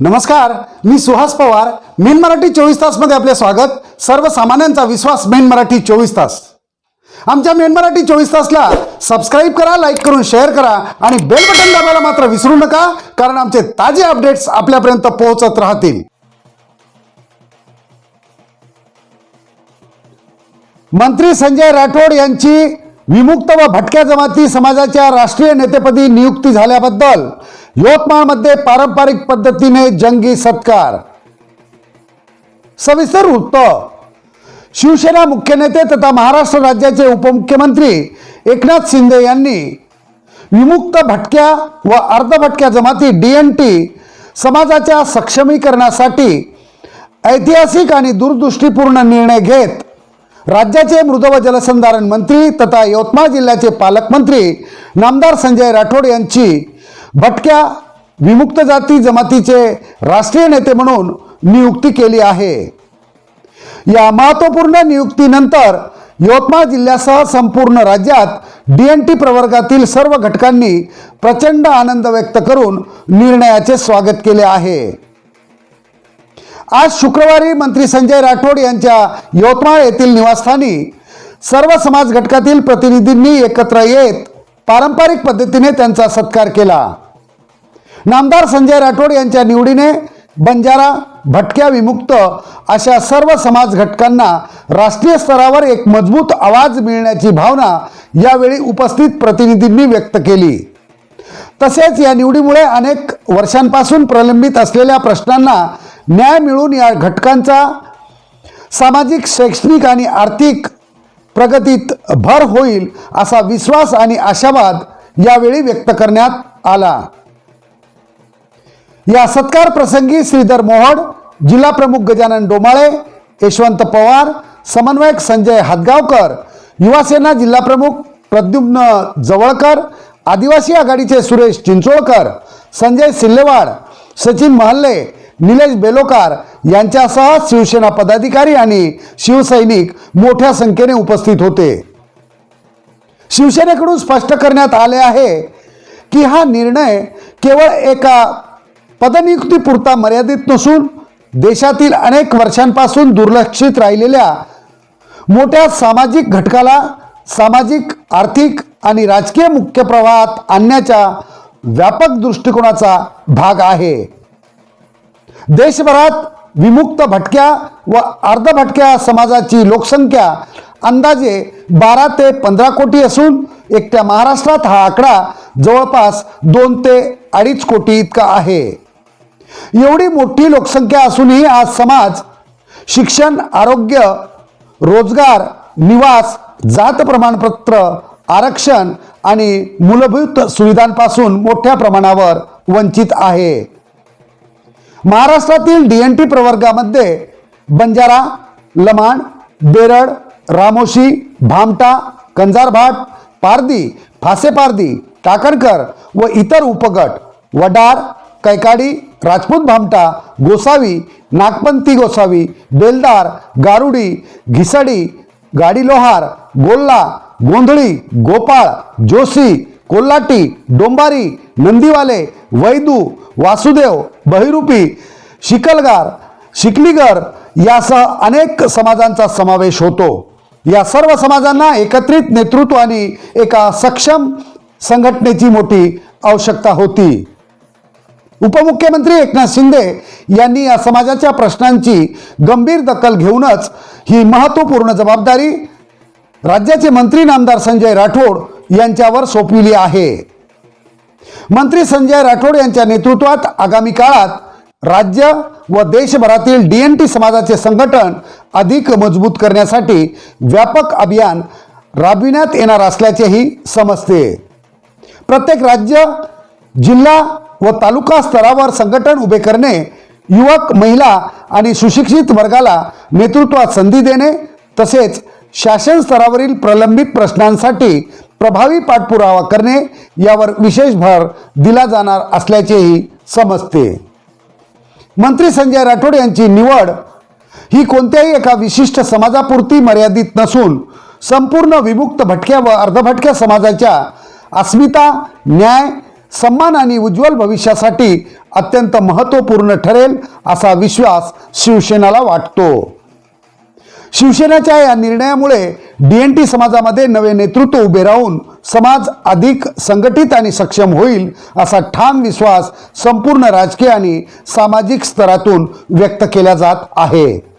नमस्कार, मी सुहास पवार. मेन मराठी 24 तास मध्ये आपले स्वागत. सर्वसामान्यांचा विश्वास मेन मराठी 24 तास. आमच्या मेन मराठी 24 तासला सबस्क्राइब करा, लाईक करून शेअर करा आणि बेल बटन दाबायला मात्र विसरू नका, कारण आमचे ताजे अपडेट्स आपल्यापर्यंत पोहोचत राहतील. मंत्री संजय राठोड यांची विमुक्त व भटक्या जमाती समाजाच्या राष्ट्रीय नेतेपदी नियुक्ती झाल्याबद्दल यवतमाळमध्ये पारंपरिक पद्धतीने जंगी सत्कार. सविस्तर वृत्त. शिवसेना मुख्य नेते तथा महाराष्ट्र राज्याचे उपमुख्यमंत्री एकनाथ शिंदे यांनी विमुक्त भटक्या व अर्धभटक्या जमाती DNT समाजाच्या सक्षमीकरणासाठी ऐतिहासिक आणि दूरदृष्टीपूर्ण निर्णय घेत राज्याचे मृद व जलसंधारण मंत्री तथा यवतमाळ जिल्ह्याचे पालकमंत्री नामदार संजय राठोड यांची भटक्या विमुक्त जाती जमातीचे राष्ट्रीय नेते म्हणून नियुक्ती केली आहे. या महत्त्वपूर्ण नियुक्तीनंतर यवतमाळ जिल्ह्यासह संपूर्ण राज्यात DNT प्रवर्गातील सर्व घटकांनी प्रचंड आनंद व्यक्त करून निर्णयाचे स्वागत केले आहे. आज शुक्रवारी मंत्री संजय राठोड यांच्या यवतमाळ येथील निवासस्थानी सर्व समाज घटकातील प्रतिनिधींनी एकत्र येत पारंपरिक पद्धतीने त्यांचा सत्कार केला. नामदार संजय राठोड यांच्या निवडीने बंजारा, भटक्या, विमुक्त अशा सर्व समाज घटकांना राष्ट्रीय स्तरावर एक मजबूत आवाज मिळण्याची भावना यावेळी उपस्थित प्रतिनिधींनी व्यक्त केली. तसेच या निवडीमुळे अनेक वर्षांपासून प्रलंबित असलेल्या प्रश्नांना न्याय मिळून या घटकांचा सामाजिक, शैक्षणिक आणि आर्थिक प्रगतीत भर होईल असा विश्वास आणि आशावाद यावेळी व्यक्त करण्यात आला. या सत्कार प्रसंगी श्रीधर मोहोड, जिल्हा प्रमुख गजानन डोमाळे, यशवंत पवार, समन्वयक संजय हातगावकर, युवासेना जिल्हा प्रमुख प्रद्युम्न जवळकर, आदिवासी आघाडीचे सुरेश चिंचोळकर, संजय सिल्लेवाड, सचिन महल्ले, निलेश बेलोकार यांच्यासह शिवसेना पदाधिकारी आणि शिवसैनिक मोठ्या संख्येने उपस्थित होते. शिवसेनेकडून स्पष्ट करण्यात आले आहे की हा निर्णय केवळ एका पदनियुक्तीपुरता मर्यादित नसून देशातील अनेक वर्षांपासून दुर्लक्षित राहिलेल्या मोठ्या सामाजिक घटकाला सामाजिक, आर्थिक आणि राजकीय मुख्य प्रवाहात आणण्याच्या व्यापक दृष्टिकोनाचा भाग आहे. देशभरात विमुक्त भटक्या व अर्धभटक्या समाजाची लोकसंख्या अंदाजे 12 ते 15 कोटी असून एकट्या महाराष्ट्रात हा आकडा जवळपास 2 ते 2.5 कोटी इतका आहे. एवढी मोठी लोकसंख्या असूनही आज समाज शिक्षण, आरोग्य, रोजगार, निवास, जात प्रमाणपत्र, आरक्षण आणि मूलभूत सुविधांपासून मोठ्या प्रमाणावर वंचित आहे. महाराष्ट्रातील DNT प्रवर्गामध्ये बंजारा, लमाण, बेरड, रामोशी, भामटा, कंजारभाट, पारधी, फासेपारधी, टाकणकर व इतर उपगट, वडार, कैकाडी, राजपूत भामटा, गोसावी, नागपंथी गोसावी, बेलदार, गारुडी, घिसाडी, गाडी लोहार, गोल्ला, गोंधळी, गोपाळ, जोशी, कोल्हाटी, डोंबारी, नंदीवाले, वैदू, वासुदेव, बहिरूपी, शिकलगार, शिकलीगर यासह अनेक समाजांचा समावेश होतो. या सर्व समाजांना एकत्रित नेतृत्व आणि एका सक्षम संघटनेची मोठी आवश्यकता होती. उपमुख्यमंत्री एकनाथ शिंदे यांनी या समाजाच्या प्रश्नांची गंभीर दखल घेऊनच ही महत्त्वपूर्ण जबाबदारी राज्याचे मंत्री नामदार संजय राठोड यांच्यावर सोपविली आहे. मंत्री संजय राठोड यांच्या नेतृत्वात आगामी काळात राज्य व देशभरातील DNT समाजाचे संघटन अधिक मजबूत करण्यासाठी व्यापक अभियान राबविण्यात येणार असल्याचेही समजते. प्रत्येक राज्य, जिल्हा व तालुका स्तरावर संघटन उभे करणे, युवक, महिला आणि सुशिक्षित वर्गाला नेतृत्वात संधी देणे तसेच शासन स्तरावरील प्रलंबित प्रश्नांसाठी प्रभावी पाठपुरावा करणे यावर विशेष भर दिला जाणार असल्याचेही समजते. मंत्री संजय राठोड यांची निवड ही कोणत्याही एका विशिष्ट समाजापुरती मर्यादित नसून संपूर्ण विमुक्त भटक्या व अर्धभटक्या समाजाच्या अस्मिता, न्याय, सन्मान आणि उज्ज्वल भविष्यासाठी अत्यंत महत्त्वपूर्ण ठरेल असा विश्वास शिवसेनेला वाटतो. शिवसेनेच्या या निर्णयामुळे DNT समाजामध्ये नवे नेतृत्व उभे राहून समाज अधिक संघटित आणि सक्षम होईल असा ठाम विश्वास संपूर्ण राजकीय आणि सामाजिक स्तरातून व्यक्त केला जात आहे.